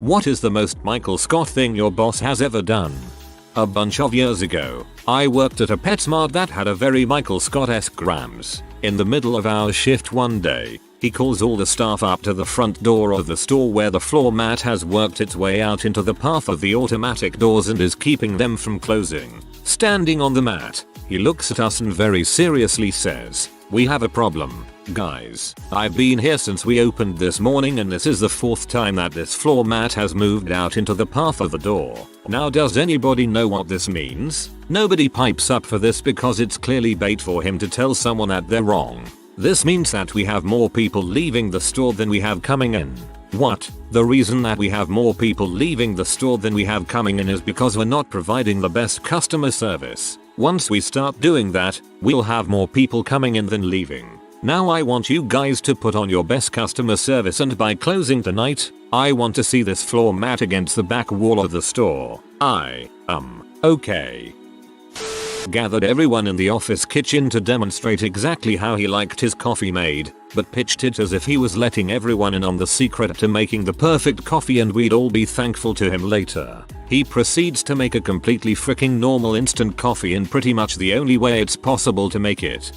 What is the most Michael Scott thing your boss has ever done? A bunch of years ago, I worked at a PetSmart that had a very Michael Scott-esque grams. In the middle of our shift one day, he calls all the staff up to the front door of the store where the floor mat has worked its way out into the path of the automatic doors and is keeping them from closing. Standing on the mat, he looks at us and very seriously says, "We have a problem, guys. I've been here since we opened this morning and this is the 4th time that this floor mat has moved out into the path of the door. Now does anybody know what this means?" Nobody pipes up for this because it's clearly bait for him to tell someone that they're wrong. This means that we have more people leaving the store than we have coming in. What? The reason that we have more people leaving the store than we have coming in is because we're not providing the best customer service. Once we start doing that, we'll have more people coming in than leaving. Now I want you guys to put on your best customer service, and by closing tonight, I want to see this floor mat against the back wall of the store. Okay. Gathered everyone in the office kitchen to demonstrate exactly how he liked his coffee made, but pitched it as if he was letting everyone in on the secret to making the perfect coffee and we'd all be thankful to him later. He proceeds to make a completely freaking normal instant coffee in pretty much the only way it's possible to make it.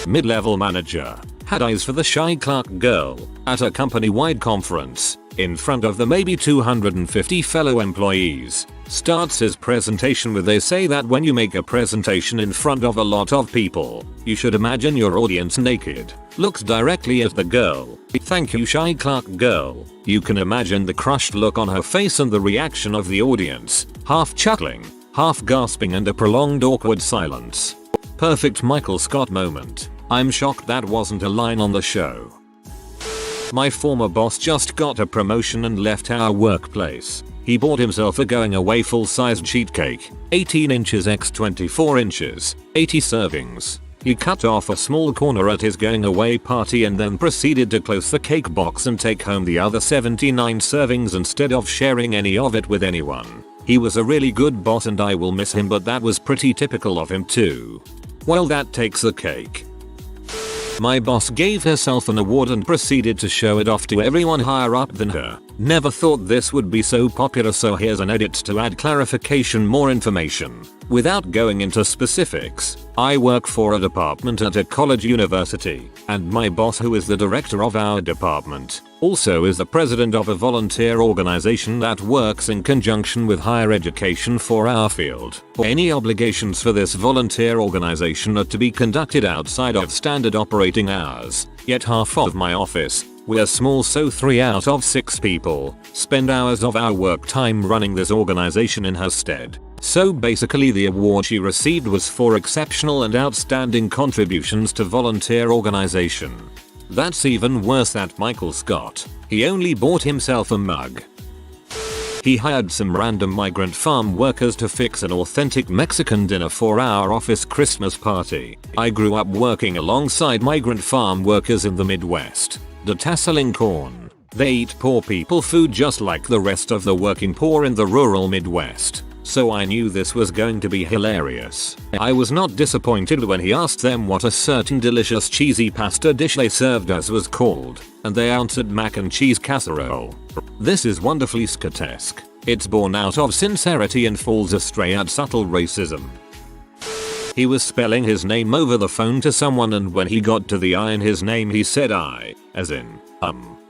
Mid-level manager had eyes for the shy clerk girl at a company-wide conference in front of the maybe 250 fellow employees. Starts his presentation with, they say that when you make a presentation in front of a lot of people, you should imagine your audience naked. Looks directly at the girl. "Thank you, shy clerk girl." You can imagine the crushed look on her face and the reaction of the audience, half chuckling, half gasping, and a prolonged awkward silence. Perfect Michael Scott moment. I'm shocked that wasn't a line on the show. My former boss just got a promotion and left our workplace. He bought himself a going away full-sized sheet cake, 18 inches x 24 inches, 80 servings. He cut off a small corner at his going away party and then proceeded to close the cake box and take home the other 79 servings instead of sharing any of it with anyone. He was a really good boss and I will miss him, but that was pretty typical of him too. Well, that takes the cake. My boss gave herself an award and proceeded to show it off to everyone higher up than her. Never thought this would be so popular, so here's an edit to add clarification, more information. Without going into specifics, I work for a department at a college university, and my boss, who is the director of our department, also is the president of a volunteer organization that works in conjunction with higher education for our field. Any obligations for this volunteer organization are to be conducted outside of standard operating hours, yet half of my office, we're small, so 3 out of 6 people spend hours of our work time running this organization in her stead. So basically the award she received was for exceptional and outstanding contributions to volunteer organization. That's even worse than Michael Scott. He only bought himself a mug. He hired some random migrant farm workers to fix an authentic Mexican dinner for our office Christmas party. I grew up working alongside migrant farm workers in the Midwest, detasseling corn. They eat poor people food just like the rest of the working poor in the rural Midwest. So I knew this was going to be hilarious. I was not disappointed when he asked them what a certain delicious cheesy pasta dish they served us was called, and they answered mac and cheese casserole. This is wonderfully Scott-esque. It's born out of sincerity and falls astray at subtle racism. He was spelling his name over the phone to someone, and when he got to the I in his name he said I, as in,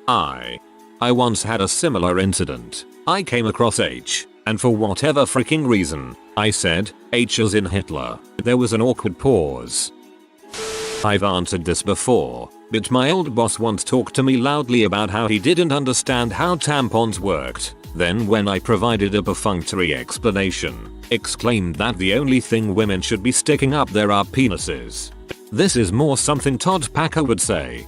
I. I once had a similar incident. I came across H, and for whatever freaking reason, I said, H as in Hitler. There was an awkward pause. I've answered this before, but my old boss once talked to me loudly about how he didn't understand how tampons worked. Then when I provided a perfunctory explanation, exclaimed that the only thing women should be sticking up there are penises. This is more something Todd Packer would say.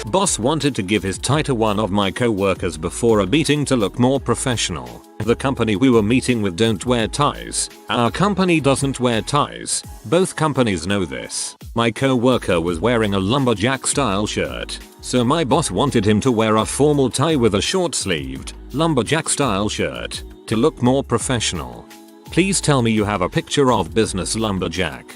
Boss wanted to give his tie to one of my co-workers before a meeting to look more professional. The company we were meeting with don't wear ties. Our company doesn't wear ties. Both companies know this. My co-worker was wearing a lumberjack style shirt, so my boss wanted him to wear a formal tie with a short-sleeved, lumberjack style shirt to look more professional. Please tell me you have a picture of business lumberjack.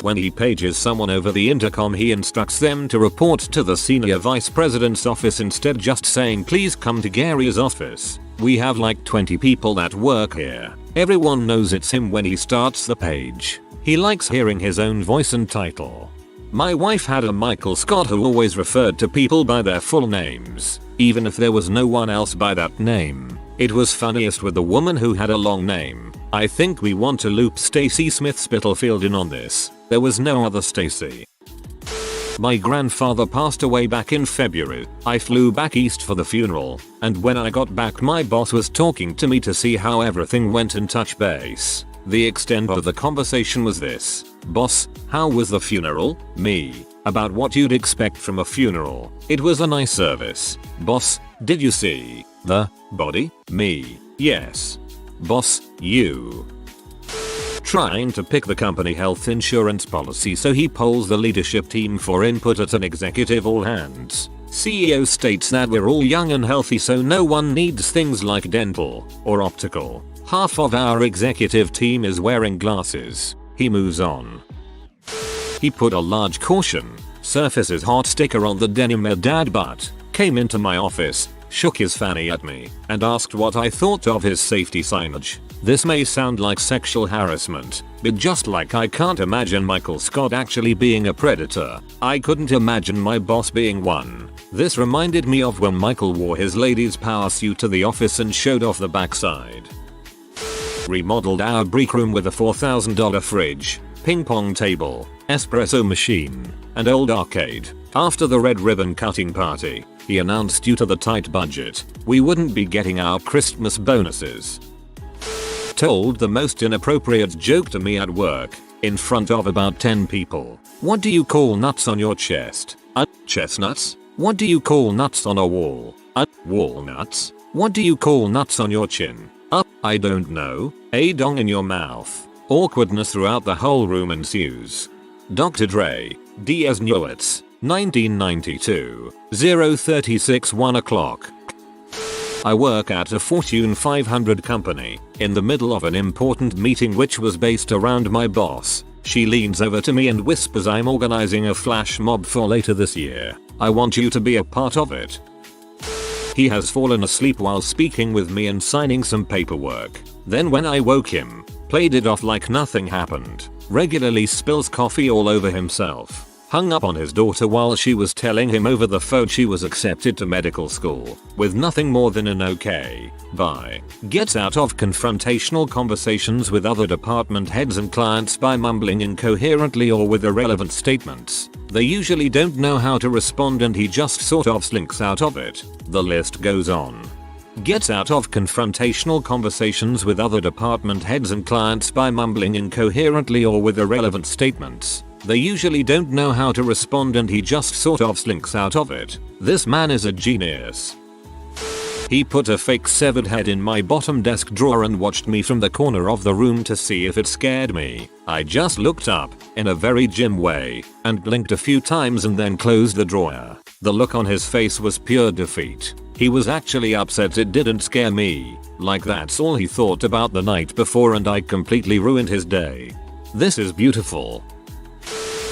When he pages someone over the intercom, he instructs them to report to the senior vice president's office instead just saying please come to Gary's office. We have like 20 people that work here. Everyone knows it's him when he starts the page. He likes hearing his own voice and title. My wife had a Michael Scott who always referred to people by their full names, even if there was no one else by that name. It was funniest with the woman who had a long name. I think we want to loop Stacy Smith Spitalfield in on this. There was no other Stacy. My grandfather passed away back in February. I flew back east for the funeral, and when I got back my boss was talking to me to see how everything went and touch base. The extent of the conversation was this: "Boss, how was the funeral?" Me: "About what you'd expect from a funeral. It was a nice service." Boss: "Did you see the body?" Me: "Yes." Boss: "You." Trying to pick the company health insurance policy, so he polls the leadership team for input at an executive all hands. CEO states that we're all young and healthy, so no one needs things like dental or optical. Half of our executive team is wearing glasses. He moves on. He put a large caution, "Surface is hot" sticker on the denim dad butt, came into my office, shook his fanny at me, and asked what I thought of his safety signage. This may sound like sexual harassment, but just like I can't imagine Michael Scott actually being a predator, I couldn't imagine my boss being one. This reminded me of when Michael wore his ladies' power suit to the office and showed off the backside. Remodeled our break room with a $4,000 fridge, ping pong table, espresso machine, and old arcade. After the red ribbon cutting party, he announced due to the tight budget, we wouldn't be getting our Christmas bonuses. Told the most inappropriate joke to me at work, in front of about 10 people. "What do you call nuts on your chest?" "Chestnuts." "What do you call nuts on a wall?" "Walnuts." "What do you call nuts on your chin?" "I don't know." "A dong in your mouth." Awkwardness throughout the whole room ensues. Dr. Dre, D.S. Newitz, 1992, 036 1 o'clock. I work at a Fortune 500 company, in the middle of an important meeting which was based around my boss. She leans over to me and whispers, "I'm organizing a flash mob for later this year. I want you to be a part of it." He has fallen asleep while speaking with me and signing some paperwork. Then when I woke him, played it off like nothing happened. Regularly spills coffee all over himself. Hung up on his daughter while she was telling him over the phone she was accepted to medical school, with nothing more than an "okay, bye." Gets out of confrontational conversations with other department heads and clients by mumbling incoherently or with irrelevant statements. They usually don't know how to respond and he just sort of slinks out of it. The list goes on. Gets out of confrontational conversations with other department heads and clients by mumbling incoherently or with irrelevant statements. They usually don't know how to respond and he just sort of slinks out of it. This man is a genius. He put a fake severed head in my bottom desk drawer and watched me from the corner of the room to see if it scared me. I just looked up, in a very Jim way, and blinked a few times and then closed the drawer. The look on his face was pure defeat. He was actually upset it didn't scare me. Like that's all he thought about the night before and I completely ruined his day. This is beautiful.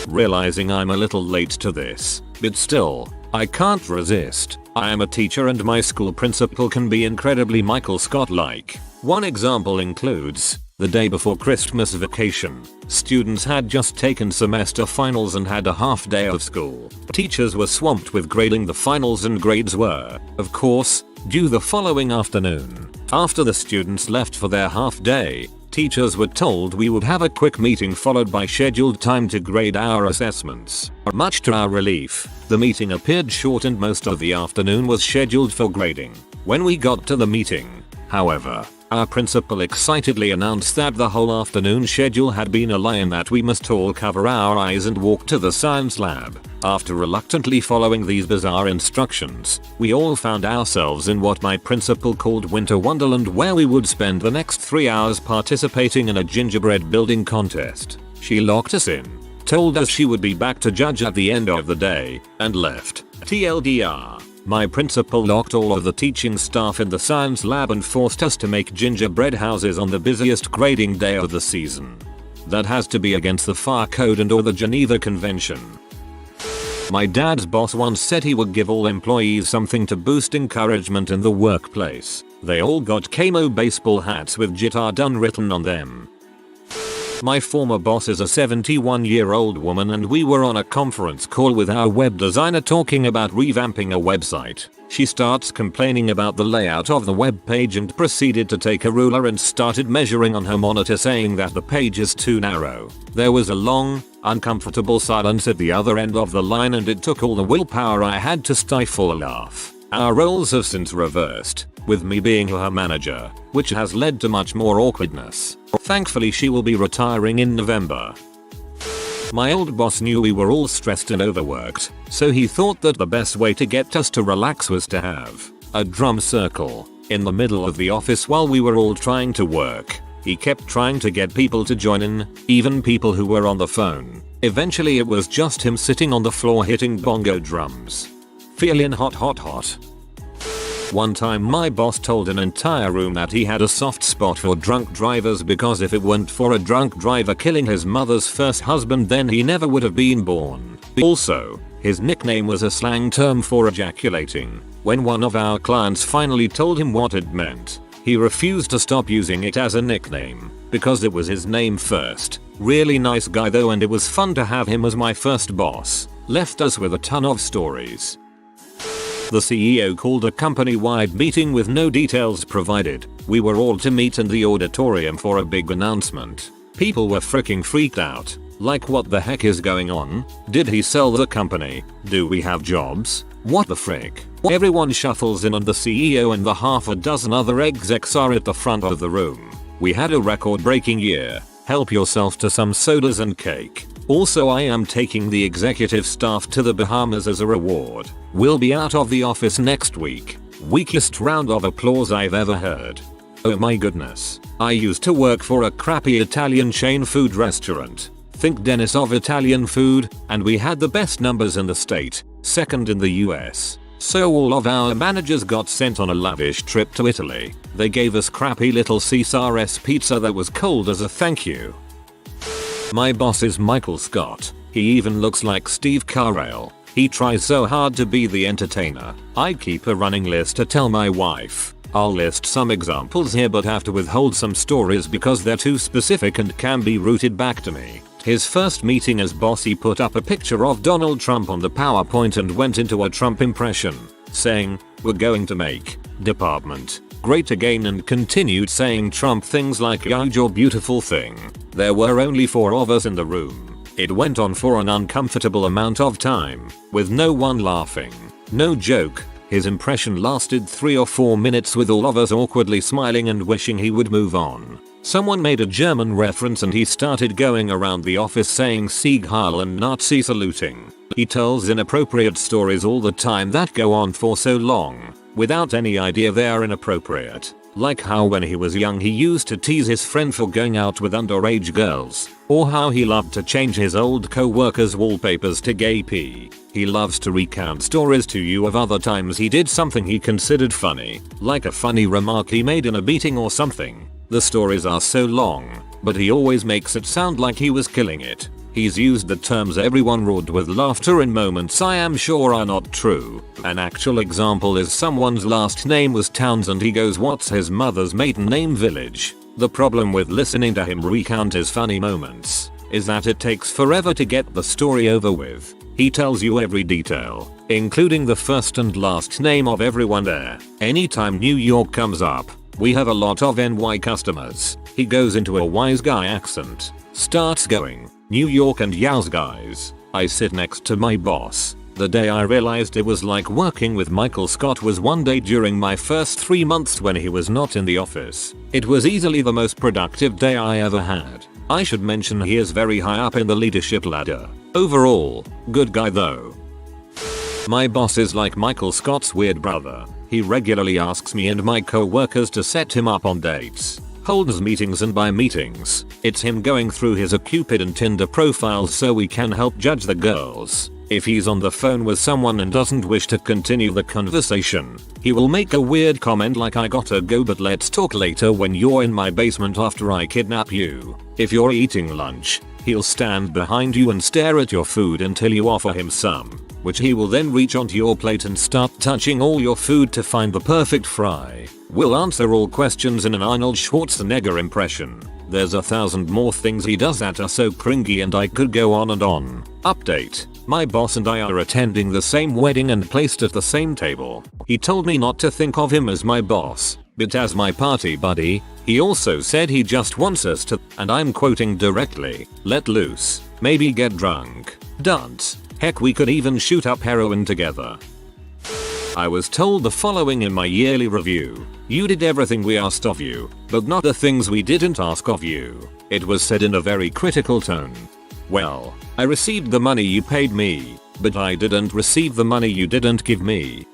Realizing I'm a little late to this, but still, I can't resist. I am a teacher and my school principal can be incredibly Michael Scott-like. One example includes, the day before Christmas vacation, students had just taken semester finals and had a half day of school. Teachers were swamped with grading the finals and grades were, of course, due the following afternoon. After the students left for their half day, teachers were told we would have a quick meeting followed by scheduled time to grade our assessments. Much to our relief, the meeting appeared short and most of the afternoon was scheduled for grading. When we got to the meeting, however, our principal excitedly announced that the whole afternoon schedule had been a lie and that we must all cover our eyes and walk to the science lab. After reluctantly following these bizarre instructions, we all found ourselves in what my principal called Winter Wonderland, where we would spend the next 3 hours participating in a gingerbread building contest. She locked us in, told us she would be back to judge at the end of the day, and left. TLDR. My principal locked all of the teaching staff in the science lab and forced us to make gingerbread houses on the busiest grading day of the season. That has to be against the FAR Code and or the Geneva Convention. My dad's boss once said he would give all employees something to boost encouragement in the workplace. They all got camo baseball hats with "JITA done" written on them. My former boss is a 71-year-old woman and we were on a conference call with our web designer talking about revamping a website. She starts complaining about the layout of the web page and proceeded to take a ruler and started measuring on her monitor, saying that the page is too narrow. There was a long, uncomfortable silence at the other end of the line and it took all the willpower I had to stifle a laugh. Our roles have since reversed, with me being her manager, which has led to much more awkwardness. Thankfully she will be retiring in November. My old boss knew we were all stressed and overworked, so he thought that the best way to get us to relax was to have a drum circle in the middle of the office while we were all trying to work. He kept trying to get people to join in, even people who were on the phone. Eventually it was just him sitting on the floor hitting bongo drums. Feelin' hot hot hot. One time my boss told an entire room that he had a soft spot for drunk drivers because if it weren't for a drunk driver killing his mother's first husband then he never would have been born. Also, his nickname was a slang term for ejaculating. When one of our clients finally told him what it meant, he refused to stop using it as a nickname because it was his name first. Really nice guy though, and it was fun to have him as my first boss. Left us with a ton of stories. The CEO called a company-wide meeting with no details provided. We were all to meet in the auditorium for a big announcement. People were freaking freaked out. Like, what the heck is going on? Did he sell the company? Do we have jobs? What the frick? Everyone shuffles in and the CEO and the half a dozen other execs are at the front of the room. We had a record-breaking year. Help yourself to some sodas and cake. Also, I am taking the executive staff to the Bahamas as a reward. We'll be out of the office next week. Weakest round of applause I've ever heard. Oh my goodness. I used to work for a crappy Italian chain food restaurant. Think Dennis of Italian food, and we had the best numbers in the state, second in the US. So all of our managers got sent on a lavish trip to Italy. They gave us crappy little Caesar's pizza that was cold as a thank you. My boss is Michael Scott. He even looks like Steve Carell. He tries so hard to be the entertainer. I keep a running list to tell my wife. I'll list some examples here but have to withhold some stories because they're too specific and can be routed back to me. His first meeting as boss, he put up a picture of Donald Trump on the PowerPoint and went into a Trump impression, saying, "We're going to make department great again," and continued saying Trump things like "You're beautiful thing." There were only 4 of us in the room. It went on for an uncomfortable amount of time, with no one laughing. No joke, his impression lasted 3 or 4 minutes with all of us awkwardly smiling and wishing he would move on. Someone made a German reference and he started going around the office saying Sieg Heil and Nazi saluting. He tells inappropriate stories all the time that go on for so long, without any idea they are inappropriate. Like how when he was young he used to tease his friend for going out with underage girls, or how he loved to change his old co-workers' wallpapers to gay p. He loves to recount stories to you of other times he did something he considered funny, like a funny remark he made in a meeting or something. The stories are so long, but he always makes it sound like he was killing it. He's used the terms "everyone roared with laughter" in moments I am sure are not true. An actual example is someone's last name was Townsend. He goes, "What's his mother's maiden name?" Village. The problem with listening to him recount his funny moments is that it takes forever to get the story over with. He tells you every detail, including the first and last name of everyone there. Anytime New York comes up, we have a lot of NY customers. He goes into a wise guy accent, starts going, "New York and yows guys." I sit next to my boss. The day I realized it was like working with Michael Scott was one day during my first 3 months when he was not in the office. It was easily the most productive day I ever had. I should mention he is very high up in the leadership ladder. Overall, good guy though. My boss is like Michael Scott's weird brother. He regularly asks me and my co-workers to set him up on dates, holds meetings, and by meetings, it's him going through his Cupid and Tinder profiles so we can help judge the girls. If he's on the phone with someone and doesn't wish to continue the conversation, he will make a weird comment like I gotta go but let's talk later when you're in my basement after I kidnap you. If you're eating lunch, he'll stand behind you and stare at your food until you offer him some, which he will then reach onto your plate and start touching all your food to find the perfect fry. Will answer all questions in an Arnold Schwarzenegger impression. There's 1,000 more things he does that are so cringy and I could go on and on. Update. My boss and I are attending the same wedding and placed at the same table. He told me not to think of him as my boss, but as my party buddy. He also said he just wants us to, and I'm quoting directly, let loose, maybe get drunk, dance, heck we could even shoot up heroin together. I was told the following in my yearly review. You did everything we asked of you, but not the things we didn't ask of you. It was said in a very critical tone. Well, I received the money you paid me, but I didn't receive the money you didn't give me.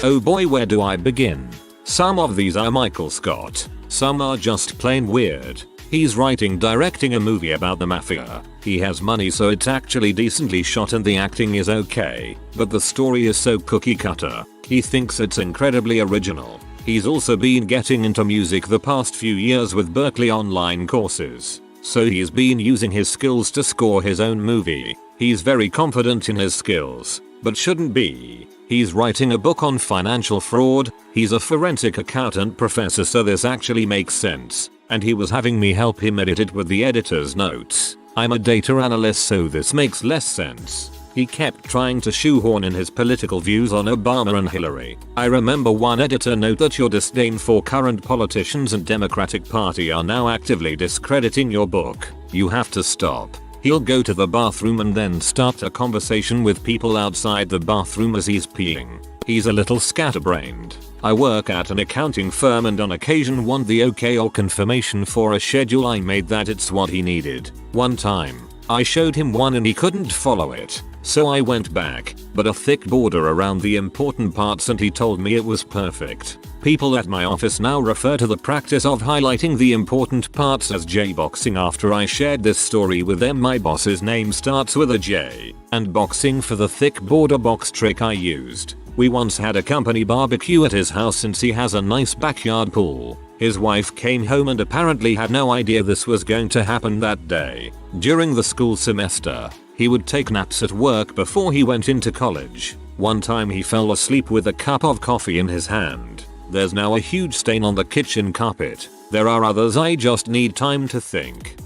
Oh boy, where do I begin? Some of these are Michael Scott, some are just plain weird. He's writing directing a movie about the mafia. He has money so it's actually decently shot and the acting is okay, but the story is so cookie cutter. He thinks it's incredibly original. He's also been getting into music the past few years with Berklee online courses, so he's been using his skills to score his own movie. He's very confident in his skills, but shouldn't be. He's writing a book on financial fraud. He's a forensic accountant professor, so this actually makes sense. And he was having me help him edit it with the editor's notes. I'm a data analyst, so this makes less sense. He kept trying to shoehorn in his political views on Obama and Hillary. I remember one editor note that your disdain for current politicians and Democratic Party are now actively discrediting your book. You have to stop. He'll go to the bathroom and then start a conversation with people outside the bathroom as he's peeing. He's a little scatterbrained. I work at an accounting firm and on occasion want the okay or confirmation for a schedule I made that it's what he needed. One time, I showed him one and he couldn't follow it, so I went back, but a thick border around the important parts and he told me it was perfect. People at my office now refer to the practice of highlighting the important parts as J-boxing. After I shared this story with them, my boss's name starts with a J, and boxing for the thick border box trick I used. We once had a company barbecue at his house since he has a nice backyard pool. His wife came home and apparently had no idea this was going to happen that day. During the school semester, he would take naps at work before he went into college. One time he fell asleep with a cup of coffee in his hand. There's now a huge stain on the kitchen carpet. There are others, I just need time to think.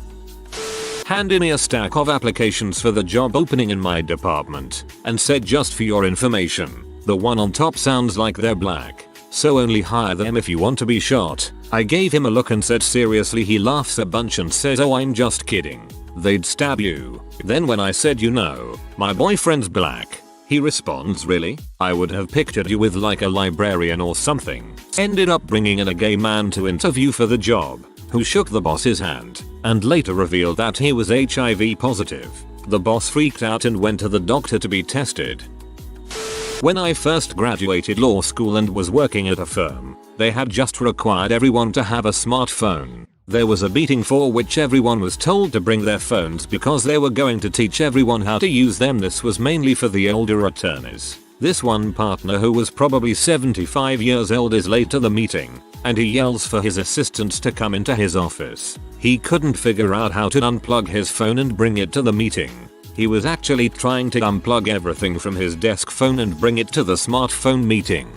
Handed me a stack of applications for the job opening in my department and said, just for your information, the one on top sounds like they're black, so only hire them if you want to be shot. I gave him a look and said seriously. He laughs a bunch and says, oh, I'm just kidding. They'd stab you. Then when I said, you know, my boyfriend's black, he responds, really? I would have pictured you with like a librarian or something. Ended up bringing in a gay man to interview for the job, who shook the boss's hand and later revealed that he was HIV positive. The boss freaked out and went to the doctor to be tested. When I first graduated law school and was working at a firm, they had just required everyone to have a smartphone. There was a meeting for which everyone was told to bring their phones because they were going to teach everyone how to use them. This was mainly for the older attorneys. This one partner, who was probably 75 years old, is late to the meeting, and he yells for his assistants to come into his office. He couldn't figure out how to unplug his phone and bring it to the meeting. He was actually trying to unplug everything from his desk phone and bring it to the smartphone meeting.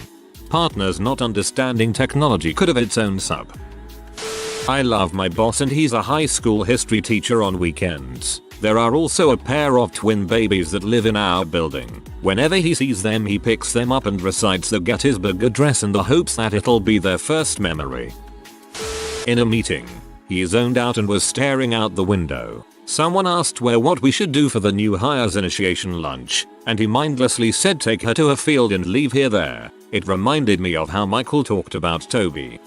Partners not understanding technology could have its own sub. I love my boss and he's a high school history teacher on weekends. There are also a pair of twin babies that live in our building. Whenever he sees them, he picks them up and recites the Gettysburg Address in the hopes that it'll be their first memory. In a meeting, he zoned out and was staring out the window. Someone asked what we should do for the new hires initiation lunch, and he mindlessly said, take her to a field and leave her there. It reminded me of how Michael talked about Toby.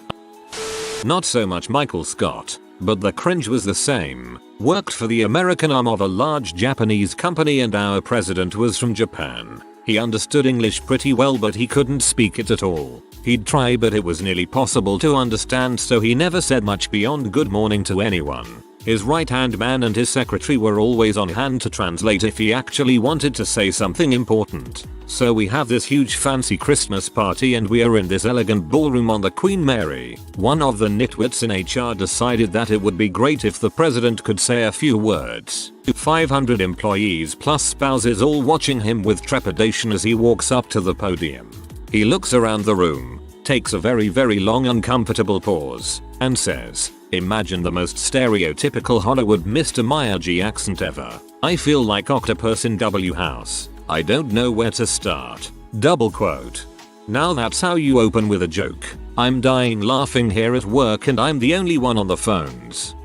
Not so much Michael Scott, but the cringe was the same. Worked for the American arm of a large Japanese company and our president was from Japan. He understood English pretty well, but he couldn't speak it at all. He'd try, but it was nearly possible to understand, so he never said much beyond good morning to anyone. His right-hand man and his secretary were always on hand to translate if he actually wanted to say something important. So we have this huge fancy Christmas party and we are in this elegant ballroom on the Queen Mary. One of the nitwits in HR decided that it would be great if the president could say a few words. 500 employees plus spouses all watching him with trepidation as he walks up to the podium. He looks around the room, takes a very long uncomfortable pause, and says, "Imagine the most stereotypical Hollywood Mr. Miyagi accent ever. I feel like octopus in W House. I don't know where to start." Double quote. Now that's how you open with a joke. I'm dying laughing here at work and I'm the only one on the phones.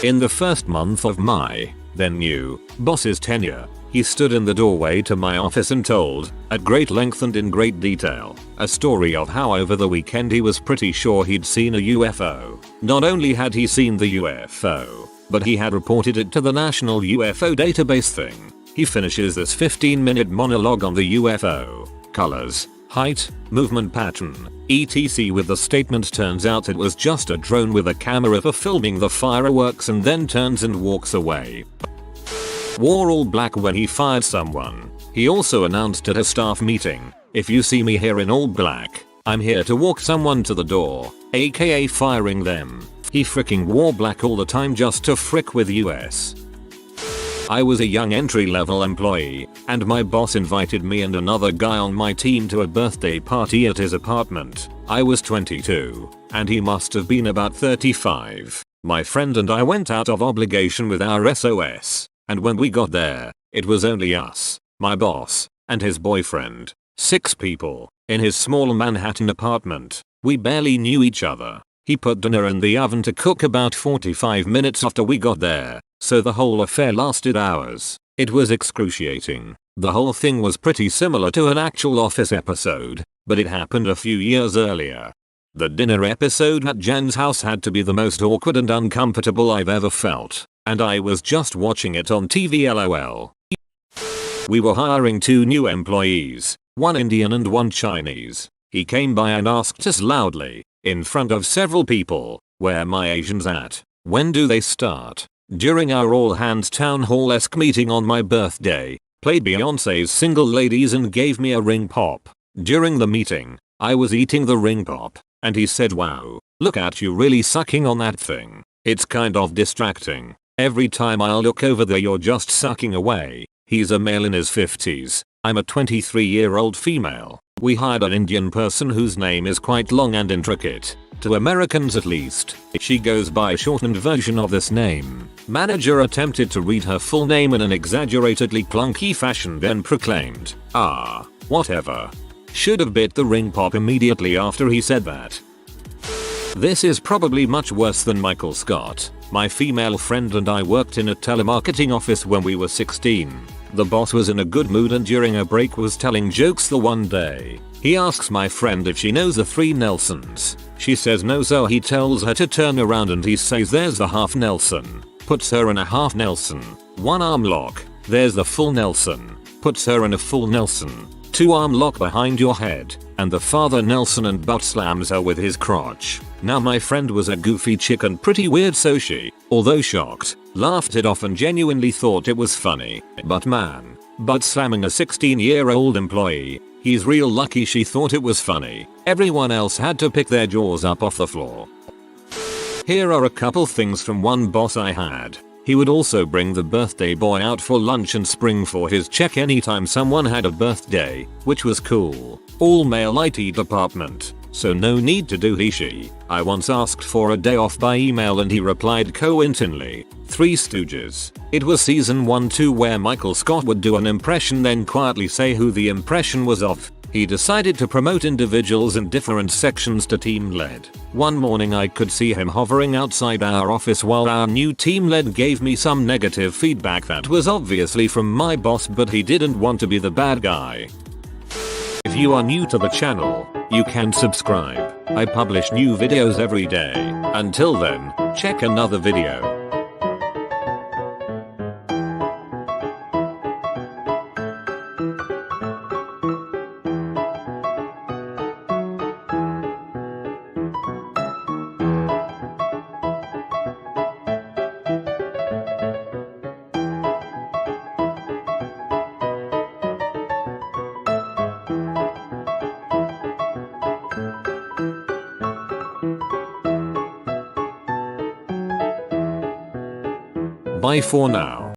In the first month of my, then new, boss's tenure, he stood in the doorway to my office and told, at great length and in great detail, a story of how over the weekend he was pretty sure he'd seen a UFO. Not only had he seen the UFO, but he had reported it to the National UFO Database thing. He finishes this 15-minute monologue on the UFO, colors, height, movement pattern, etc. with the statement, "Turns out it was just a drone with a camera for filming the fireworks," and then turns and walks away. Wore all black when he fired someone. He also announced at a staff meeting, "If you see me here in all black, I'm here to walk someone to the door, aka firing them." He freaking wore black all the time just to frick with US. I was a young entry-level employee, and my boss invited me and another guy on my team to a birthday party at his apartment. I was 22, and he must have been about 35. My friend and I went out of obligation with our SOS. And when we got there, it was only us, my boss, and his boyfriend. 6 people, in his small Manhattan apartment. We barely knew each other. He put dinner in the oven to cook about 45 minutes after we got there, so the whole affair lasted hours. It was excruciating. The whole thing was pretty similar to an actual Office episode, but it happened a few years earlier. The dinner episode at Jen's house had to be the most awkward and uncomfortable I've ever felt. And I was just watching it on TV, lol. We were hiring 2 new employees, one Indian and one Chinese. He came by and asked us loudly, in front of several people, "Where my Asians at? When do they start?" During our all hands town hall-esque meeting on my birthday, played Beyonce's Single Ladies and gave me a ring pop. During the meeting, I was eating the ring pop, and he said, "Wow, look at you really sucking on that thing. It's kind of distracting. Every time I look over there you're just sucking away." He's a male in his 50s. I'm a 23-year-old female. We hired an Indian person whose name is quite long and intricate. To Americans at least. She goes by a shortened version of this name. Manager attempted to read her full name in an exaggeratedly clunky fashion, then proclaimed, "Ah, whatever." Should have bit the ring pop immediately after he said that. This is probably much worse than Michael Scott. My female friend and I worked in a telemarketing office when we were 16. The boss was in a good mood and during a break was telling jokes the one day. He asks my friend if she knows the 3 Nelsons. She says no, so he tells her to turn around and he says, "There's the half Nelson." Puts her in a half Nelson. 1 arm lock. "There's the full Nelson." Puts her in a full Nelson. 2 arm lock behind your head. And the father Nelson and butt slams her with his crotch. Now my friend was a goofy chick and pretty weird, so she, although shocked, laughed it off and genuinely thought it was funny. But man, butt slamming a 16-year-old employee, he's real lucky she thought it was funny. Everyone else had to pick their jaws up off the floor. Here are a couple things from one boss I had. He would also bring the birthday boy out for lunch and spring for his check anytime someone had a birthday, which was cool. All male IT department, so no need to do he/she. I once asked for a day off by email and he replied coincidentally, Three Stooges. It was season 1-2 where Michael Scott would do an impression then quietly say who the impression was of. He decided to promote individuals in different sections to team lead. One morning I could see him hovering outside our office while our new team lead gave me some negative feedback that was obviously from my boss, but he didn't want to be the bad guy. If you are new to the channel, you can subscribe. I publish new videos every day. Until then, check another video. Bye for now.